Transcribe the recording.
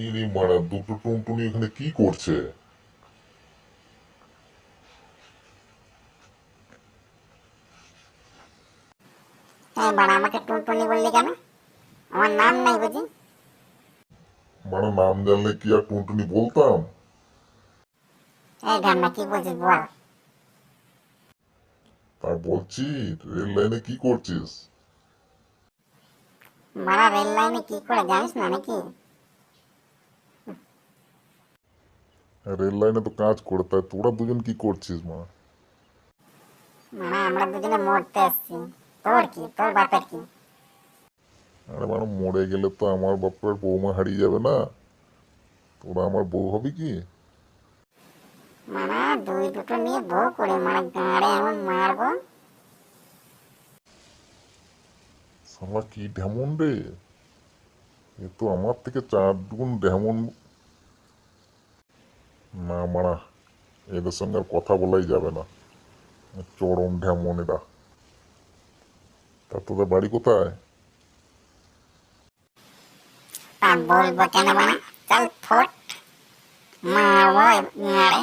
ইনি মারা দুটো টুনটুনি এখানে কি করছে? এই বাড়া, আমাকে টুনটুনি বললি কেন? আমার নাম নাই বুঝি? মানে নাম জানলে কি আর টুনটুনি বলতাম? এই ঢামনা, কি বলছিস বল? তা বলছি, রেল লাইনে কি করছিস? বাড়া, রেল লাইনে কি করে জানিস না নাকি? রেল লাইনে তো কাজ করে, তাই তোরা দুজন কি করছিস মা? বাড়া, আমরা দুজনে মরতে আসছি। তোর কি, তোর বাপের কি? আরে মানে মরে গেলে তো আমার বাপের বৌমা হারিয়ে যাবে না? তোরা আমার বউ হবি কি? মারা দুই দুটো নিয়ে বউ করে মারা গাঁড়ে এমন মারবো। শালা কি ঢেমন রে! এ তো আমার থেকে 4 গুণ ঢেমন। না মারা, এদের সঙ্গে আর কথা বলাই যাবে না। চরম ঢেমন এরা। তা তোদের বাড়ি কোথায়? তা বলবো কেন বানা? চল ফোট মারবো গাঁড়ে।